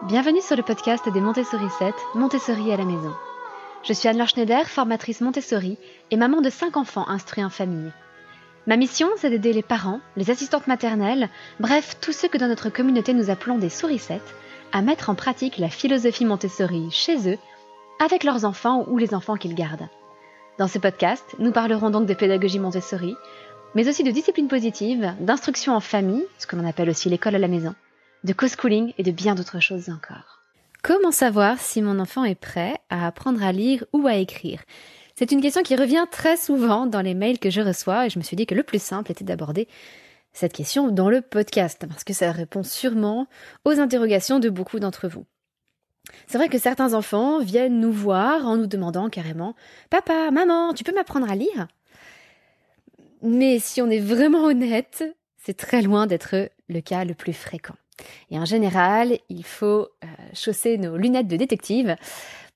Bienvenue sur le podcast des Montessori 7, Montessori à la maison. Je suis Anne-Laure Schneider, formatrice Montessori et maman de 5 enfants instruits en famille. Ma mission, c'est d'aider les parents, les assistantes maternelles, bref, tous ceux que dans notre communauté nous appelons des souricettes, à mettre en pratique la philosophie Montessori chez eux, avec leurs enfants ou les enfants qu'ils gardent. Dans ce podcast, nous parlerons donc de pédagogie Montessori, mais aussi de discipline positive, d'instruction en famille, ce que l'on appelle aussi l'école à la maison, de co-schooling et de bien d'autres choses encore. Comment savoir si mon enfant est prêt à apprendre à lire ou à écrire ? C'est une question qui revient très souvent dans les mails que je reçois et je me suis dit que le plus simple était d'aborder cette question dans le podcast parce que ça répond sûrement aux interrogations de beaucoup d'entre vous. C'est vrai que certains enfants viennent nous voir en nous demandant carrément « Papa, maman, tu peux m'apprendre à lire ?» Mais si on est vraiment honnête, c'est très loin d'être le cas le plus fréquent. Et en général, il faut chausser nos lunettes de détective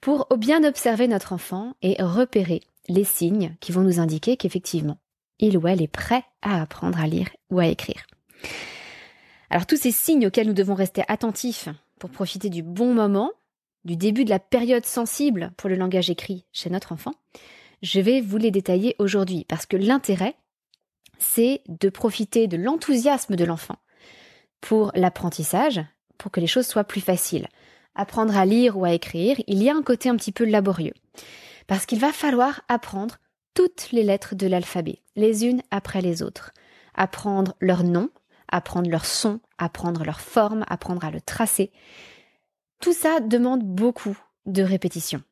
pour bien observer notre enfant et repérer les signes qui vont nous indiquer qu'effectivement, il ou elle est prêt à apprendre à lire ou à écrire. Alors tous ces signes auxquels nous devons rester attentifs pour profiter du bon moment, du début de la période sensible pour le langage écrit chez notre enfant, je vais vous les détailler aujourd'hui parce que l'intérêt, c'est de profiter de l'enthousiasme de l'enfant pour l'apprentissage, pour que les choses soient plus faciles. Apprendre à lire ou à écrire, il y a un côté un petit peu laborieux. Parce qu'il va falloir apprendre toutes les lettres de l'alphabet, les unes après les autres. Apprendre leur nom, apprendre leur son, apprendre leur forme, apprendre à le tracer. Tout ça demande beaucoup de répétition.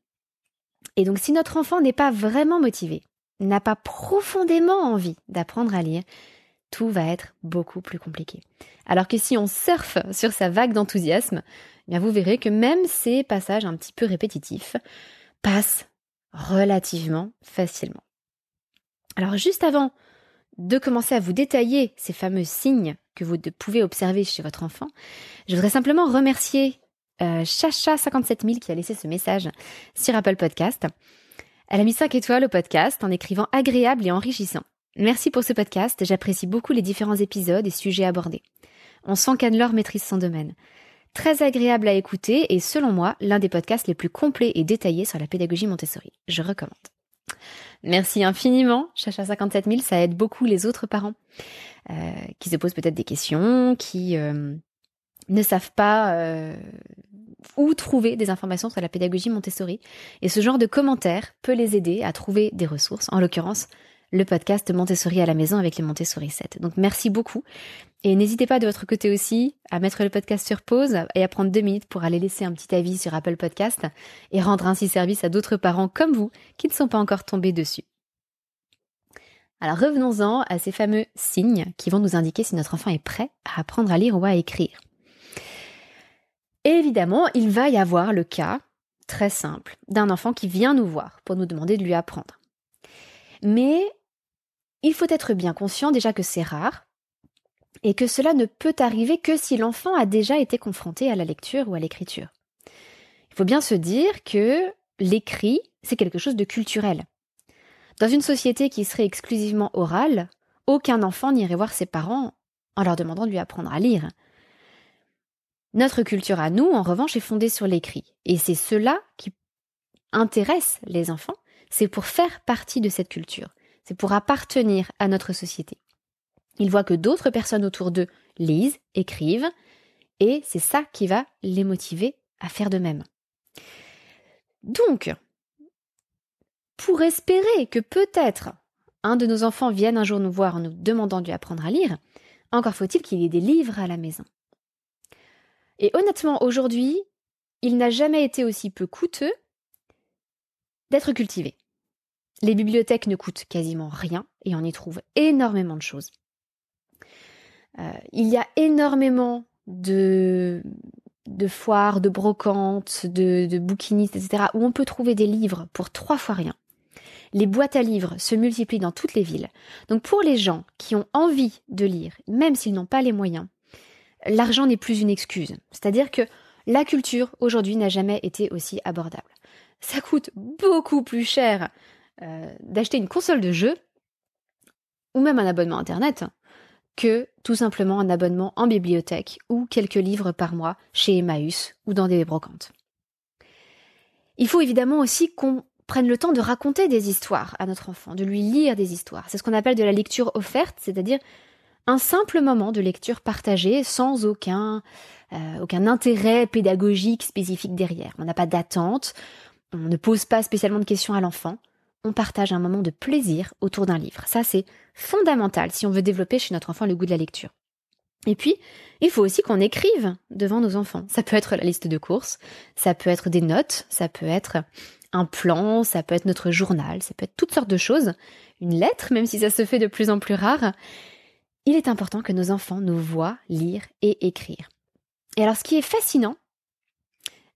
Et donc si notre enfant n'est pas vraiment motivé, n'a pas profondément envie d'apprendre à lire, tout va être beaucoup plus compliqué. Alors que si on surfe sur sa vague d'enthousiasme, eh bien vous verrez que même ces passages un petit peu répétitifs passent relativement facilement. Alors juste avant de commencer à vous détailler ces fameux signes que vous pouvez observer chez votre enfant, je voudrais simplement remercier Chacha57000 qui a laissé ce message sur Apple Podcast. Elle a mis 5 étoiles au podcast en écrivant agréable et enrichissant. Merci pour ce podcast, j'apprécie beaucoup les différents épisodes et sujets abordés. On sent qu'Anne-Laure maîtrise son domaine. Très agréable à écouter et selon moi, l'un des podcasts les plus complets et détaillés sur la pédagogie Montessori. Je recommande. Merci infiniment, Chacha57000, ça aide beaucoup les autres parents qui se posent peut-être des questions, qui ne savent pas où trouver des informations sur la pédagogie Montessori. Et ce genre de commentaires peut les aider à trouver des ressources, en l'occurrence le podcast Montessori à la maison avec les Montessori 7. Donc merci beaucoup et n'hésitez pas de votre côté aussi à mettre le podcast sur pause et à prendre 2 minutes pour aller laisser un petit avis sur Apple Podcast et rendre ainsi service à d'autres parents comme vous qui ne sont pas encore tombés dessus. Alors revenons-en à ces fameux signes qui vont nous indiquer si notre enfant est prêt à apprendre à lire ou à écrire. Et évidemment, il va y avoir le cas très simple d'un enfant qui vient nous voir pour nous demander de lui apprendre. Mais il faut être bien conscient déjà que c'est rare et que cela ne peut arriver que si l'enfant a déjà été confronté à la lecture ou à l'écriture. Il faut bien se dire que l'écrit, c'est quelque chose de culturel. Dans une société qui serait exclusivement orale, aucun enfant n'irait voir ses parents en leur demandant de lui apprendre à lire. Notre culture à nous, en revanche, est fondée sur l'écrit. Et c'est cela qui intéresse les enfants, c'est pour faire partie de cette culture. C'est pour appartenir à notre société. Ils voient que d'autres personnes autour d'eux lisent, écrivent, et c'est ça qui va les motiver à faire de même. Donc, pour espérer que peut-être un de nos enfants vienne un jour nous voir en nous demandant de lui apprendre à lire, encore faut-il qu'il y ait des livres à la maison. Et honnêtement, aujourd'hui, il n'a jamais été aussi peu coûteux d'être cultivé. Les bibliothèques ne coûtent quasiment rien et on y trouve énormément de choses. Il y a énormément de foires, de brocantes, de bouquinistes, etc. où on peut trouver des livres pour 3 fois rien. Les boîtes à livres se multiplient dans toutes les villes. Donc pour les gens qui ont envie de lire, même s'ils n'ont pas les moyens, l'argent n'est plus une excuse. C'est-à-dire que la culture, aujourd'hui, n'a jamais été aussi abordable. Ça coûte beaucoup plus cher d'acheter une console de jeu ou même un abonnement Internet que tout simplement un abonnement en bibliothèque ou quelques livres par mois chez Emmaüs ou dans des brocantes. Il faut évidemment aussi qu'on prenne le temps de raconter des histoires à notre enfant, de lui lire des histoires. C'est ce qu'on appelle de la lecture offerte, c'est-à-dire un simple moment de lecture partagée sans aucun intérêt pédagogique spécifique derrière. On n'a pas d'attente, on ne pose pas spécialement de questions à l'enfant, on partage un moment de plaisir autour d'un livre. Ça, c'est fondamental si on veut développer chez notre enfant le goût de la lecture. Et puis, il faut aussi qu'on écrive devant nos enfants. Ça peut être la liste de courses, ça peut être des notes, ça peut être un plan, ça peut être notre journal, ça peut être toutes sortes de choses. Une lettre, même si ça se fait de plus en plus rare. Il est important que nos enfants nous voient lire et écrire. Et alors, ce qui est fascinant,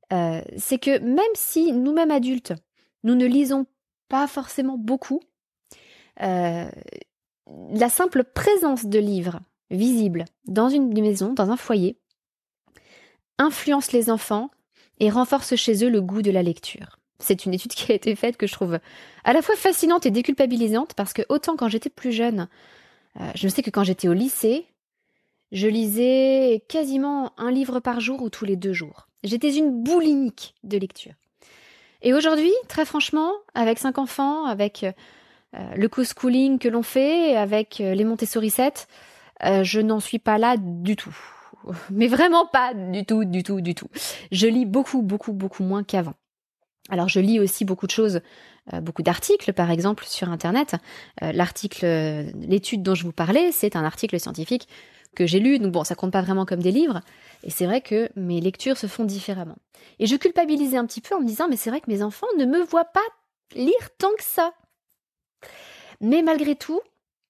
c'est que même si nous-mêmes adultes, nous ne lisons pas forcément beaucoup, la simple présence de livres visibles dans une maison, dans un foyer, influence les enfants et renforce chez eux le goût de la lecture. C'est une étude qui a été faite que je trouve à la fois fascinante et déculpabilisante parce que autant quand j'étais plus jeune, je sais que quand j'étais au lycée, je lisais quasiment un livre par jour ou tous les 2 jours. J'étais une boulimique de lecture. Et aujourd'hui, très franchement, avec 5 enfants, avec le co-schooling que l'on fait, avec les Montessori 7, je n'en suis pas là du tout. Mais vraiment pas du tout. Je lis beaucoup moins qu'avant. Alors je lis aussi beaucoup de choses, beaucoup d'articles par exemple sur Internet. L'étude dont je vous parlais, c'est un article scientifique que j'ai lu, donc bon, ça compte pas vraiment comme des livres, et c'est vrai que mes lectures se font différemment. Et je culpabilisais un petit peu en me disant, mais c'est vrai que mes enfants ne me voient pas lire tant que ça. Mais malgré tout,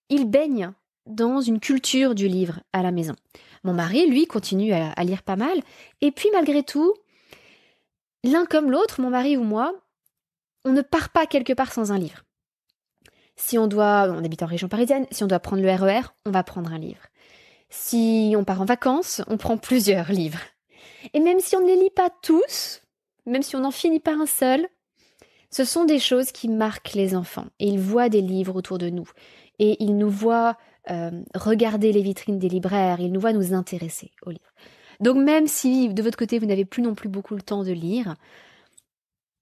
ils baignent dans une culture du livre à la maison. Mon mari, lui, continue à lire pas mal, et puis malgré tout, l'un comme l'autre, mon mari ou moi, on ne part pas quelque part sans un livre. On habite en région parisienne, si on doit prendre le RER, on va prendre un livre. Si on part en vacances, on prend plusieurs livres. Et même si on ne les lit pas tous, même si on n'en finit pas un seul, ce sont des choses qui marquent les enfants. Et ils voient des livres autour de nous. Et ils nous voient regarder les vitrines des libraires, ils nous voient nous intéresser aux livres. Donc même si de votre côté vous n'avez plus non plus beaucoup le temps de lire,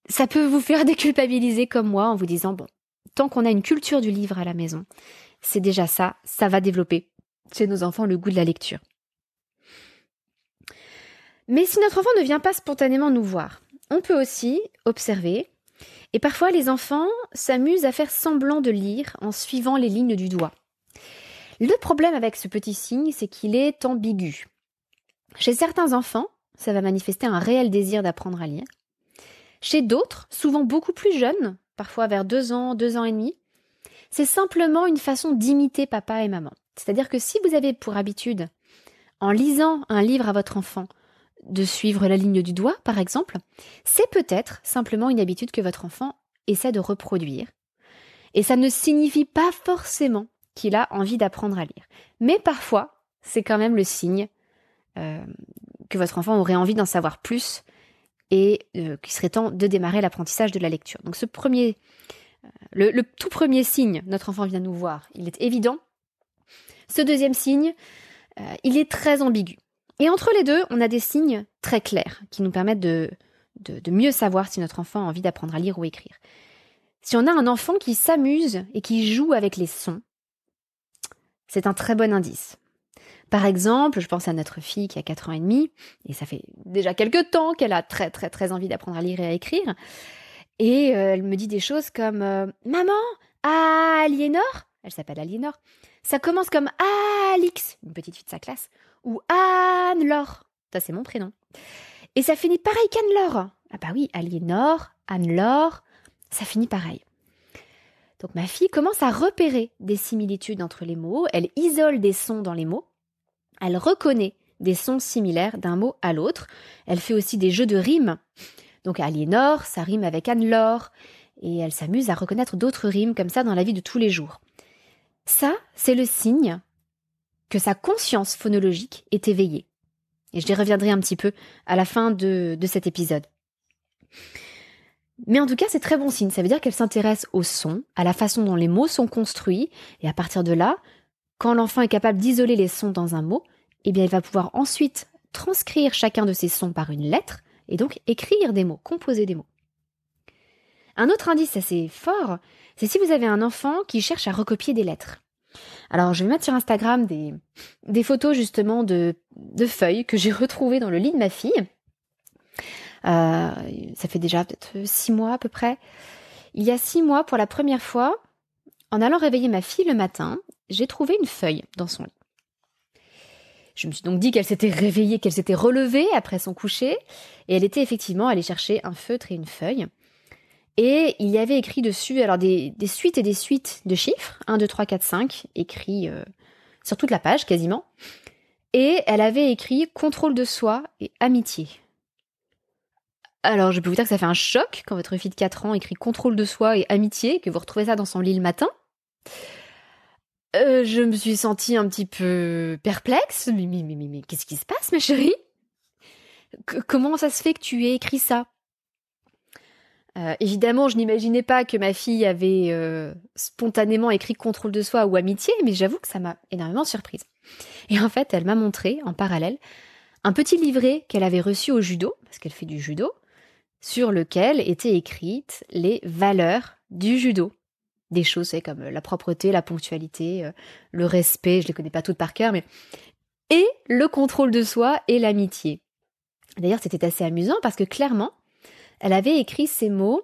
ça peut vous faire déculpabiliser comme moi en vous disant, bon, tant qu'on a une culture du livre à la maison, c'est déjà ça va développer chez nos enfants le goût de la lecture. Mais si notre enfant ne vient pas spontanément nous voir, on peut aussi observer, et parfois les enfants s'amusent à faire semblant de lire en suivant les lignes du doigt. Le problème avec ce petit signe, c'est qu'il est ambigu. Chez certains enfants, ça va manifester un réel désir d'apprendre à lire. Chez d'autres, souvent beaucoup plus jeunes, parfois vers 2 ans, 2 ans et demi, c'est simplement une façon d'imiter papa et maman. C'est-à-dire que si vous avez pour habitude, en lisant un livre à votre enfant, de suivre la ligne du doigt, par exemple, c'est peut-être simplement une habitude que votre enfant essaie de reproduire. Et ça ne signifie pas forcément qu'il a envie d'apprendre à lire. Mais parfois, c'est quand même le signe que votre enfant aurait envie d'en savoir plus et qu'il serait temps de démarrer l'apprentissage de la lecture. Donc le tout premier signe, notre enfant vient nous voir, il est évident. Ce deuxième signe, il est très ambigu. Et entre les deux, on a des signes très clairs qui nous permettent de mieux savoir si notre enfant a envie d'apprendre à lire ou écrire. Si on a un enfant qui s'amuse et qui joue avec les sons, c'est un très bon indice. Par exemple, je pense à notre fille qui a 4 ans et demi, et ça fait déjà quelques temps qu'elle a très très très envie d'apprendre à lire et à écrire. Et elle me dit des choses comme « Maman, Aliénor », elle s'appelle Aliénor, ça commence comme « Alix », une petite fille de sa classe, ou « Anne-Laure », ça c'est mon prénom. Et ça finit pareil qu'Anne-Laure. Ah bah oui, Aliénor, Anne-Laure, ça finit pareil. Donc ma fille commence à repérer des similitudes entre les mots, elle isole des sons dans les mots, elle reconnaît des sons similaires d'un mot à l'autre, elle fait aussi des jeux de rimes. Donc Aliénor, ça rime avec Anne-Laure, et elle s'amuse à reconnaître d'autres rimes comme ça dans la vie de tous les jours. Ça, c'est le signe que sa conscience phonologique est éveillée. Et j'y reviendrai un petit peu à la fin de cet épisode. Mais en tout cas, c'est très bon signe. Ça veut dire qu'elle s'intéresse au son, à la façon dont les mots sont construits, et à partir de là, Quand l'enfant est capable d'isoler les sons dans un mot, eh bien, il va pouvoir ensuite transcrire chacun de ces sons par une lettre et donc écrire des mots, composer des mots. Un autre indice assez fort, c'est si vous avez un enfant qui cherche à recopier des lettres. Alors, je vais mettre sur Instagram des photos justement de feuilles que j'ai retrouvées dans le lit de ma fille. Ça fait déjà peut-être 6 mois à peu près. Il y a 6 mois, pour la première fois, en allant réveiller ma fille le matin, j'ai trouvé une feuille dans son lit. Je me suis donc dit qu'elle s'était réveillée, qu'elle s'était relevée après son coucher, et elle était effectivement allée chercher un feutre et une feuille. Et il y avait écrit dessus alors des suites et des suites de chiffres, 1, 2, 3, 4, 5, écrits sur toute la page quasiment. Et elle avait écrit contrôle de soi et amitié. Alors je peux vous dire que ça fait un choc quand votre fille de 4 ans écrit contrôle de soi et amitié, que vous retrouvez ça dans son lit le matin. Je me suis sentie un petit peu perplexe. Mais qu'est-ce qui se passe, ma chérie? Comment ça se fait que tu aies écrit ça? Évidemment, je n'imaginais pas que ma fille avait spontanément écrit contrôle de soi ou amitié, mais j'avoue que ça m'a énormément surprise. Et en fait, elle m'a montré, en parallèle, un petit livret qu'elle avait reçu au judo, parce qu'elle fait du judo, sur lequel étaient écrites les valeurs du judo. Des choses comme la propreté, la ponctualité, le respect, je les connais pas toutes par cœur, mais... Et le contrôle de soi et l'amitié. D'ailleurs, c'était assez amusant parce que clairement, elle avait écrit ces mots,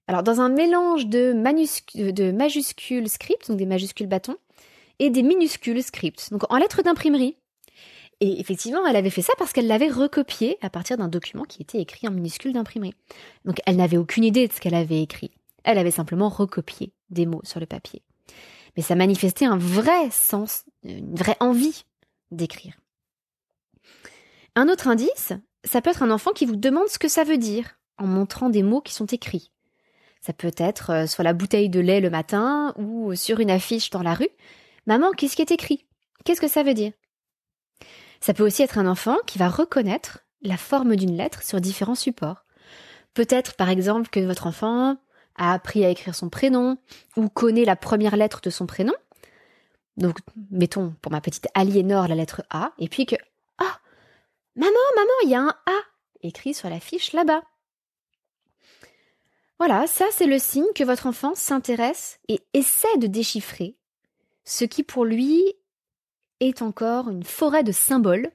alors dans un mélange de majuscules script, donc des majuscules bâtons, et des minuscules script, donc en lettres d'imprimerie. Et effectivement, elle avait fait ça parce qu'elle l'avait recopié à partir d'un document qui était écrit en minuscules d'imprimerie. Donc elle n'avait aucune idée de ce qu'elle avait écrit. Elle avait simplement recopié des mots sur le papier. Mais ça manifestait un vrai sens, une vraie envie d'écrire. Un autre indice, ça peut être un enfant qui vous demande ce que ça veut dire en montrant des mots qui sont écrits. Ça peut être sur la bouteille de lait le matin ou sur une affiche dans la rue. Maman, qu'est-ce qui est écrit? Qu'est-ce que ça veut dire? Ça peut aussi être un enfant qui va reconnaître la forme d'une lettre sur différents supports. Peut-être par exemple que votre enfant a appris à écrire son prénom ou connaît la première lettre de son prénom. Donc, mettons pour ma petite Aliénor la lettre A, et puis que « Ah, maman, il y a un A !» écrit sur l'affiche là-bas. Voilà, ça c'est le signe que votre enfant s'intéresse et essaie de déchiffrer ce qui pour lui est encore une forêt de symboles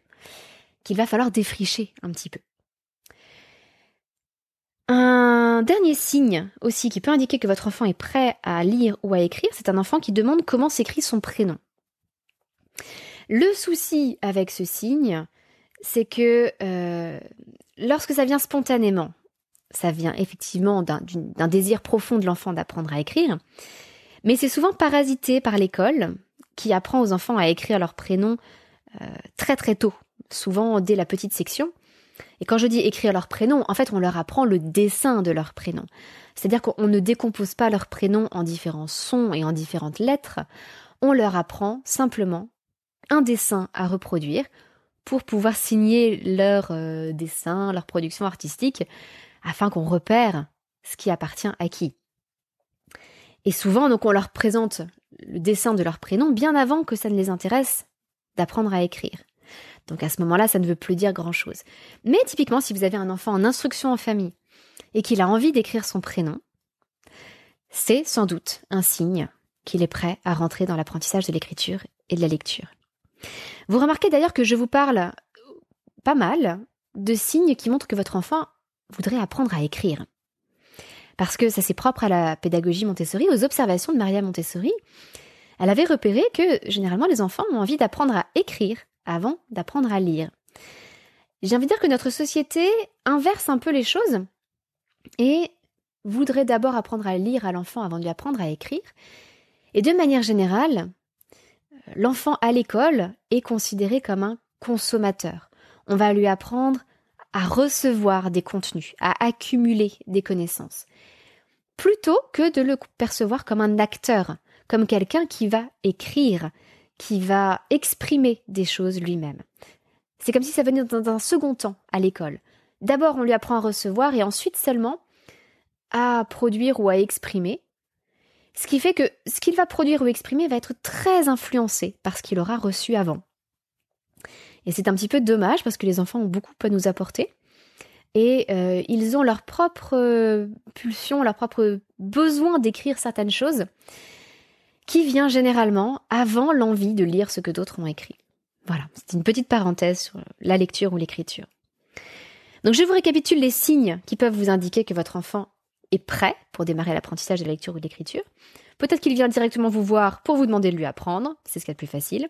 qu'il va falloir défricher un petit peu. Un dernier signe aussi qui peut indiquer que votre enfant est prêt à lire ou à écrire, c'est un enfant qui demande comment s'écrit son prénom. Le souci avec ce signe, c'est que lorsque ça vient spontanément, ça vient effectivement d'un désir profond de l'enfant d'apprendre à écrire, mais c'est souvent parasité par l'école qui apprend aux enfants à écrire leur prénom très très tôt, souvent dès la petite section. Et quand je dis écrire leur prénom, en fait on leur apprend le dessin de leur prénom. C'est-à-dire qu'on ne décompose pas leur prénom en différents sons et en différentes lettres, on leur apprend simplement un dessin à reproduire pour pouvoir signer leur dessin, leur production artistique, afin qu'on repère ce qui appartient à qui. Et souvent, donc, on leur présente le dessin de leur prénom bien avant que ça ne les intéresse d'apprendre à écrire. Donc à ce moment-là, ça ne veut plus dire grand-chose. Mais typiquement, si vous avez un enfant en instruction en famille et qu'il a envie d'écrire son prénom, c'est sans doute un signe qu'il est prêt à rentrer dans l'apprentissage de l'écriture et de la lecture. Vous remarquez d'ailleurs que je vous parle pas mal de signes qui montrent que votre enfant voudrait apprendre à écrire. Parce que ça c'est propre à la pédagogie Montessori, aux observations de Maria Montessori. Elle avait repéré que généralement les enfants ont envie d'apprendre à écrire avant d'apprendre à lire. J'ai envie de dire que notre société inverse un peu les choses et voudrait d'abord apprendre à lire à l'enfant avant de lui apprendre à écrire. Et de manière générale, l'enfant à l'école est considéré comme un consommateur. On va lui apprendre à recevoir des contenus, à accumuler des connaissances, plutôt que de le percevoir comme un acteur, comme quelqu'un qui va écrire, qui va exprimer des choses lui-même. C'est comme si ça venait dans un second temps à l'école. D'abord, on lui apprend à recevoir et ensuite seulement à produire ou à exprimer. Ce qui fait que ce qu'il va produire ou exprimer va être très influencé par ce qu'il aura reçu avant. Et c'est un petit peu dommage parce que les enfants ont beaucoup à nous apporter. Et ils ont leur propre pulsion, leur propre besoin d'écrire certaines choses qui vient généralement avant l'envie de lire ce que d'autres ont écrit. Voilà, c'est une petite parenthèse sur la lecture ou l'écriture. Donc je vous récapitule les signes qui peuvent vous indiquer que votre enfant est prêt pour démarrer l'apprentissage de la lecture ou de l'écriture. Peut-être qu'il vient directement vous voir pour vous demander de lui apprendre, c'est ce qu'il y a de plus facile.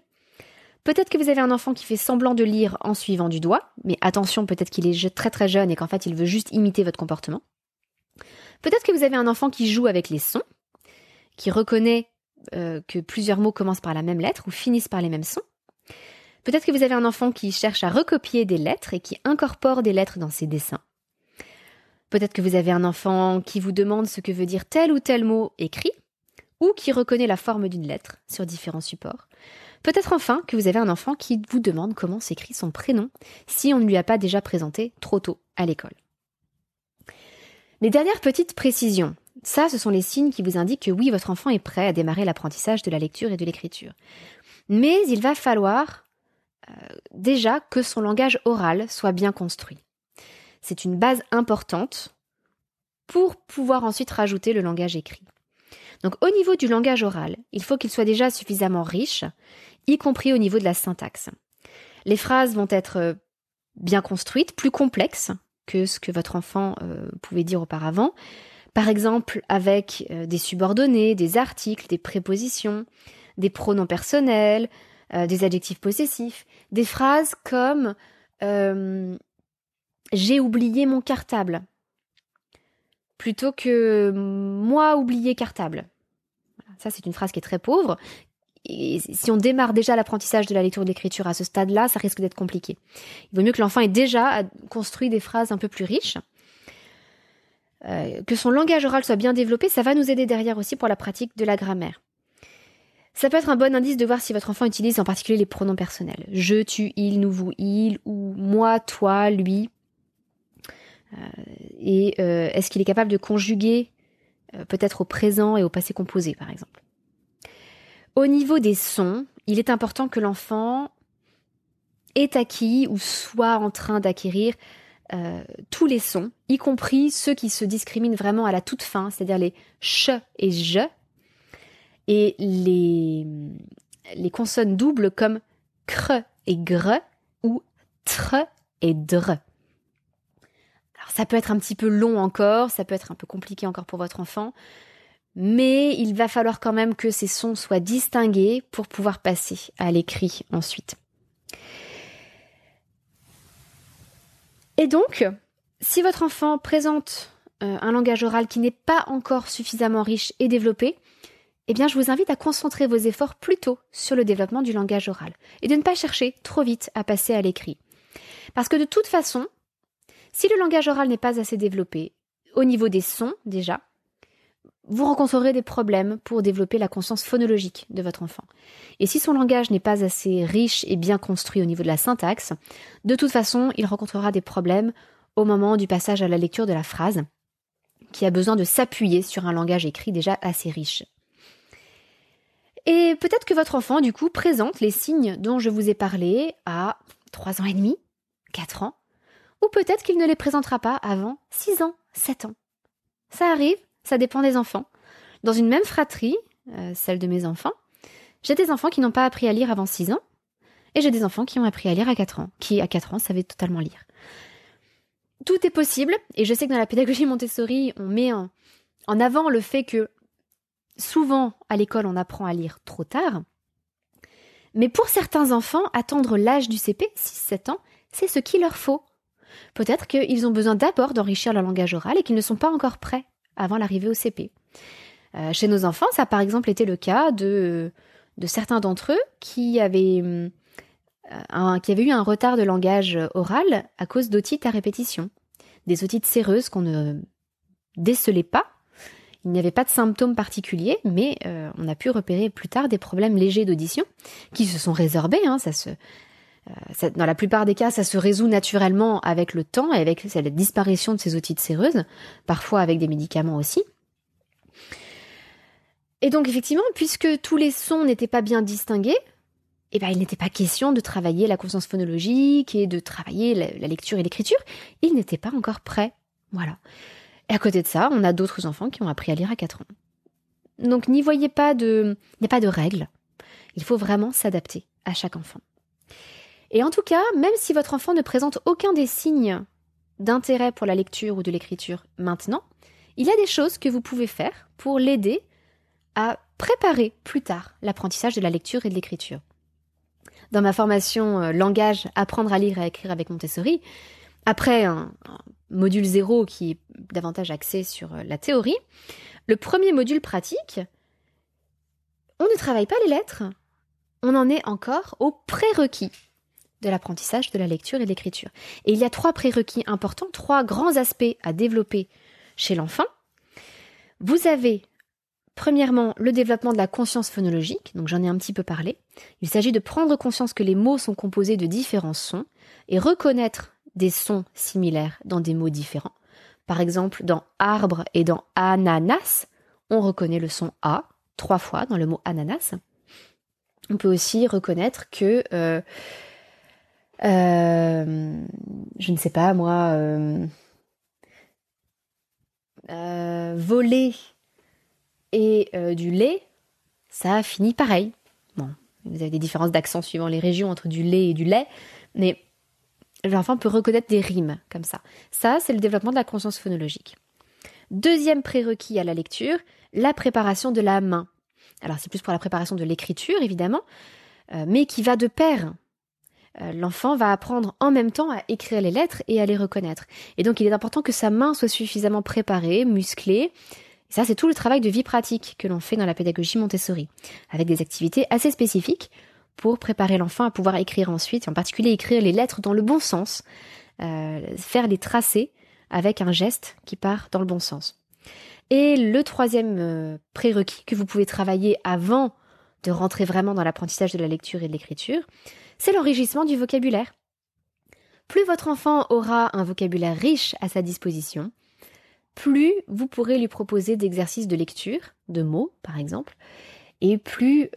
Peut-être que vous avez un enfant qui fait semblant de lire en suivant du doigt, mais attention, peut-être qu'il est très très jeune et qu'en fait il veut juste imiter votre comportement. Peut-être que vous avez un enfant qui joue avec les sons, qui reconnaît que plusieurs mots commencent par la même lettre ou finissent par les mêmes sons. Peut-être que vous avez un enfant qui cherche à recopier des lettres et qui incorpore des lettres dans ses dessins. Peut-être que vous avez un enfant qui vous demande ce que veut dire tel ou tel mot écrit, ou qui reconnaît la forme d'une lettre sur différents supports. Peut-être enfin que vous avez un enfant qui vous demande comment s'écrit son prénom, si on ne lui a pas déjà présenté trop tôt à l'école. Les dernières petites précisions, ça ce sont les signes qui vous indiquent que oui, votre enfant est prêt à démarrer l'apprentissage de la lecture et de l'écriture. Mais il va falloir déjà que son langage oral soit bien construit. C'est une base importante pour pouvoir ensuite rajouter le langage écrit. Donc au niveau du langage oral, il faut qu'il soit déjà suffisamment riche, y compris au niveau de la syntaxe. Les phrases vont être bien construites, plus complexes que ce que votre enfant pouvait dire auparavant. Par exemple, avec des subordonnés, des articles, des prépositions, des pronoms personnels, des adjectifs possessifs, des phrases comme j'ai oublié mon cartable, plutôt que moi oublié cartable. Voilà, ça c'est une phrase qui est très pauvre. Et si on démarre déjà l'apprentissage de la lecture et de l'écriture à ce stade-là, ça risque d'être compliqué. Il vaut mieux que l'enfant ait déjà construit des phrases un peu plus riches. Que son langage oral soit bien développé, ça va nous aider derrière aussi pour la pratique de la grammaire. Ça peut être un bon indice de voir si votre enfant utilise en particulier les pronoms personnels. Je, tu, il, nous, vous, il, ou moi, toi, lui. Est-ce qu'il est capable de conjuguer peut-être au présent et au passé composé, par exemple. Au niveau des sons, il est important que l'enfant ait acquis ou soit en train d'acquérir tous les sons, y compris ceux qui se discriminent vraiment à la toute fin, c'est-à-dire les ch et je, et les consonnes doubles comme cre et gre ou tre et dre. Alors ça peut être un petit peu long encore, ça peut être un peu compliqué encore pour votre enfant, mais il va falloir quand même que ces sons soient distingués pour pouvoir passer à l'écrit ensuite. Et donc, si votre enfant présente un langage oral qui n'est pas encore suffisamment riche et développé, eh bien, je vous invite à concentrer vos efforts plutôt sur le développement du langage oral et de ne pas chercher trop vite à passer à l'écrit. Parce que de toute façon, si le langage oral n'est pas assez développé, au niveau des sons déjà, vous rencontrerez des problèmes pour développer la conscience phonologique de votre enfant. Et si son langage n'est pas assez riche et bien construit au niveau de la syntaxe, de toute façon, il rencontrera des problèmes au moment du passage à la lecture de la phrase, qui a besoin de s'appuyer sur un langage écrit déjà assez riche. Et peut-être que votre enfant, du coup, présente les signes dont je vous ai parlé à 3 ans et demi, 4 ans, ou peut-être qu'il ne les présentera pas avant 6 ans, 7 ans. Ça arrive. Ça dépend des enfants. Dans une même fratrie, celle de mes enfants, j'ai des enfants qui n'ont pas appris à lire avant 6 ans, et j'ai des enfants qui ont appris à lire à 4 ans, qui à 4 ans savaient totalement lire. Tout est possible, et je sais que dans la pédagogie Montessori, on met en avant le fait que souvent, à l'école, on apprend à lire trop tard, mais pour certains enfants, attendre l'âge du CP, 6-7 ans, c'est ce qu'il leur faut. Peut-être qu'ils ont besoin d'abord d'enrichir leur langage oral et qu'ils ne sont pas encore prêts avant l'arrivée au CP. Chez nos enfants, ça a par exemple été le cas de certains d'entre eux qui avaient eu un retard de langage oral à cause d'otites à répétition. Des otites séreuses qu'on ne décelait pas. Il n'y avait pas de symptômes particuliers, mais on a pu repérer plus tard des problèmes légers d'audition qui se sont résorbés. Dans la plupart des cas, ça se résout naturellement avec le temps et avec la disparition de ces otites séreuses, parfois avec des médicaments aussi. Et donc effectivement, puisque tous les sons n'étaient pas bien distingués, il n'était pas question de travailler la conscience phonologique et de travailler la lecture et l'écriture. Ils n'étaient pas encore prêts. Voilà. Et à côté de ça, on a d'autres enfants qui ont appris à lire à 4 ans. Donc n'y voyez pas il n'y a pas de règles. Il faut vraiment s'adapter à chaque enfant. Et en tout cas, même si votre enfant ne présente aucun des signes d'intérêt pour la lecture ou de l'écriture maintenant, il y a des choses que vous pouvez faire pour l'aider à préparer plus tard l'apprentissage de la lecture et de l'écriture. Dans ma formation langage, apprendre à lire et à écrire avec Montessori, après un module 0 qui est davantage axé sur la théorie, le premier module pratique, on ne travaille pas les lettres, on en est encore aux prérequis de l'apprentissage de la lecture et de l'écriture. Et il y a 3 prérequis importants, 3 grands aspects à développer chez l'enfant. Vous avez premièrement, le développement de la conscience phonologique, donc j'en ai un petit peu parlé. Il s'agit de prendre conscience que les mots sont composés de différents sons et reconnaître des sons similaires dans des mots différents. Par exemple, dans arbre et dans ananas, on reconnaît le son A 3 fois dans le mot ananas. On peut aussi reconnaître que, je ne sais pas moi, voler et du lait, ça finit pareil. Bon, vous avez des différences d'accent suivant les régions entre du lait et du lait, mais l'enfant peut reconnaître des rimes comme ça. Ça, c'est le développement de la conscience phonologique. Deuxième prérequis à la lecture, la préparation de la main. Alors, c'est plus pour la préparation de l'écriture, évidemment, mais qui va de pair. L'enfant va apprendre en même temps à écrire les lettres et à les reconnaître. Et donc, il est important que sa main soit suffisamment préparée, musclée. Et ça, c'est tout le travail de vie pratique que l'on fait dans la pédagogie Montessori, avec des activités assez spécifiques pour préparer l'enfant à pouvoir écrire ensuite, en particulier écrire les lettres dans le bon sens, faire les tracés avec un geste qui part dans le bon sens. Et le troisième prérequis que vous pouvez travailler avant de rentrer vraiment dans l'apprentissage de la lecture et de l'écriture, c'est l'enrichissement du vocabulaire. Plus votre enfant aura un vocabulaire riche à sa disposition, plus vous pourrez lui proposer d'exercices de lecture, de mots par exemple, et plus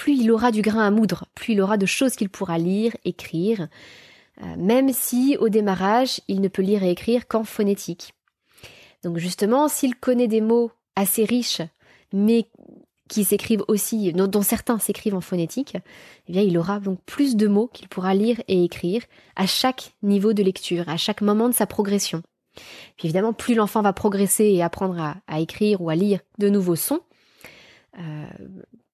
il aura du grain à moudre, plus il aura de choses qu'il pourra lire, écrire, même si au démarrage, il ne peut lire et écrire qu'en phonétique. Donc justement, s'il connaît des mots assez riches, mais qui s'écrivent aussi, dont certains s'écrivent en phonétique, eh bien il aura donc plus de mots qu'il pourra lire et écrire à chaque niveau de lecture, à chaque moment de sa progression. Puis évidemment, plus l'enfant va progresser et apprendre à écrire ou à lire de nouveaux sons,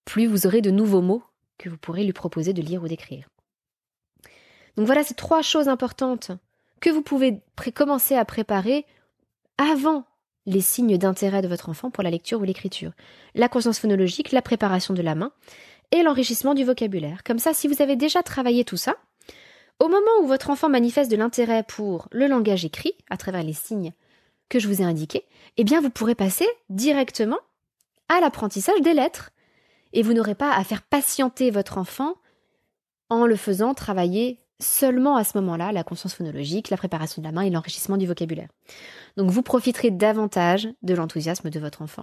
plus vous aurez de nouveaux mots que vous pourrez lui proposer de lire ou d'écrire. Donc voilà, ces 3 choses importantes que vous pouvez commencer à préparer avant les signes d'intérêt de votre enfant pour la lecture ou l'écriture. La conscience phonologique, la préparation de la main et l'enrichissement du vocabulaire. Comme ça, si vous avez déjà travaillé tout ça, au moment où votre enfant manifeste de l'intérêt pour le langage écrit, à travers les signes que je vous ai indiqués, eh bien vous pourrez passer directement à l'apprentissage des lettres. Et vous n'aurez pas à faire patienter votre enfant en le faisant travailler seulement à ce moment-là, la conscience phonologique, la préparation de la main et l'enrichissement du vocabulaire. Donc vous profiterez davantage de l'enthousiasme de votre enfant.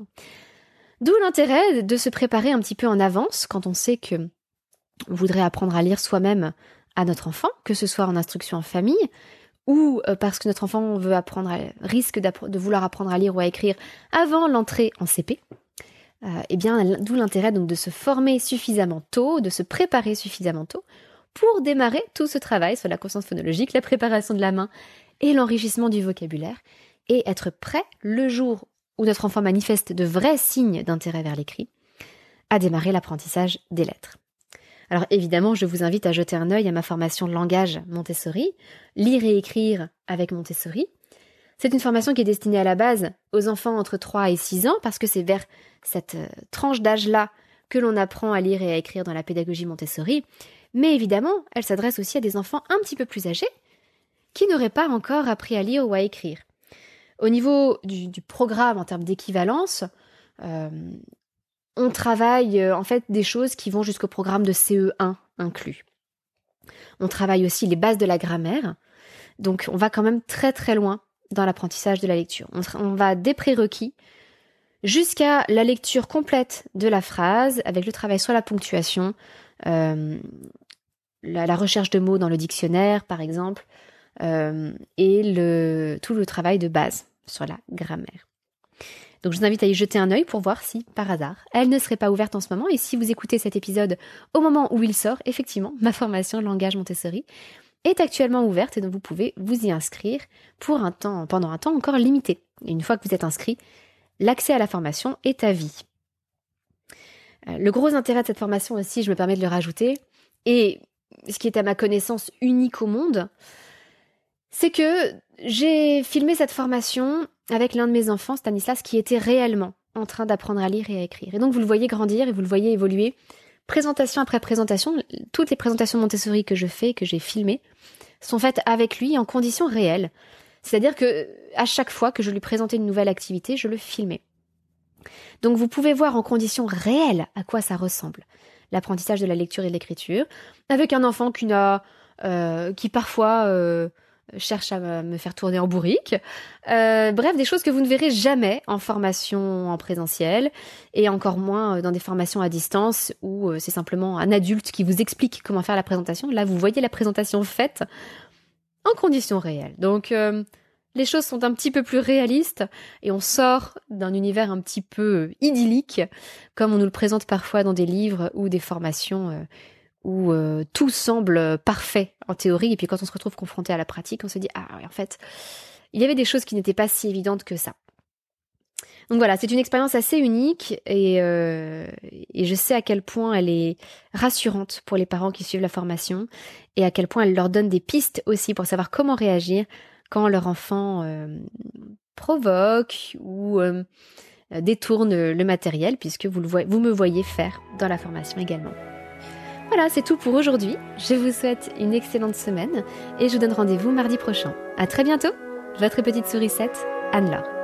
D'où l'intérêt de se préparer un petit peu en avance quand on sait que on voudrait apprendre à lire soi-même à notre enfant, que ce soit en instruction en famille ou parce que notre enfant risque de vouloir apprendre à lire ou à écrire avant l'entrée en CP. Eh bien, d'où l'intérêt donc de se former suffisamment tôt, de se préparer suffisamment tôt pour démarrer tout ce travail sur la conscience phonologique, la préparation de la main et l'enrichissement du vocabulaire, et être prêt le jour où notre enfant manifeste de vrais signes d'intérêt vers l'écrit, à démarrer l'apprentissage des lettres. Alors évidemment, je vous invite à jeter un œil à ma formation langage Montessori, lire et écrire avec Montessori. C'est une formation qui est destinée à la base aux enfants entre 3 et 6 ans, parce que c'est vers cette tranche d'âge-là que l'on apprend à lire et à écrire dans la pédagogie Montessori. Mais évidemment, elle s'adresse aussi à des enfants un petit peu plus âgés, qui n'auraient pas encore appris à lire ou à écrire. Au niveau du programme en termes d'équivalence, on travaille en fait des choses qui vont jusqu'au programme de CE1 inclus. On travaille aussi les bases de la grammaire, donc on va quand même très très loin dans l'apprentissage de la lecture. On va des prérequis jusqu'à la lecture complète de la phrase, avec le travail sur la ponctuation, la recherche de mots dans le dictionnaire, par exemple, et tout le travail de base sur la grammaire. Donc je vous invite à y jeter un œil pour voir si, par hasard, elle ne serait pas ouverte en ce moment. Et si vous écoutez cet épisode au moment où il sort, effectivement, ma formation Langage Montessori est actuellement ouverte et donc vous pouvez vous y inscrire pendant un temps encore limité. Et une fois que vous êtes inscrit, l'accès à la formation est à vie. Le gros intérêt de cette formation aussi, je me permets de le rajouter, et ce qui est à ma connaissance unique au monde, c'est que j'ai filmé cette formation avec l'un de mes enfants, Stanislas, qui était réellement en train d'apprendre à lire et à écrire. Et donc vous le voyez grandir et vous le voyez évoluer, présentation après présentation. Toutes les présentations Montessori que je fais, que j'ai filmées, sont faites avec lui en conditions réelles. C'est-à-dire que à chaque fois que je lui présentais une nouvelle activité, je le filmais. Donc vous pouvez voir en conditions réelles à quoi ça ressemble, l'apprentissage de la lecture et de l'écriture, avec un enfant qui parfois cherche à me faire tourner en bourrique. Bref, des choses que vous ne verrez jamais en formation en présentiel, et encore moins dans des formations à distance où c'est simplement un adulte qui vous explique comment faire la présentation. Là, vous voyez la présentation faite en conditions réelles. Donc, les choses sont un petit peu plus réalistes et on sort d'un univers un petit peu idyllique, comme on nous le présente parfois dans des livres ou des formations où tout semble parfait en théorie, et puis quand on se retrouve confronté à la pratique, on se dit « Ah, en fait, il y avait des choses qui n'étaient pas si évidentes que ça ». Donc voilà, c'est une expérience assez unique et je sais à quel point elle est rassurante pour les parents qui suivent la formation et à quel point elle leur donne des pistes aussi pour savoir comment réagir quand leur enfant provoque ou détourne le matériel, puisque vous me voyez faire dans la formation également. Voilà, c'est tout pour aujourd'hui. Je vous souhaite une excellente semaine et je vous donne rendez-vous mardi prochain. À très bientôt, votre petite sourisette, Anne-Laure.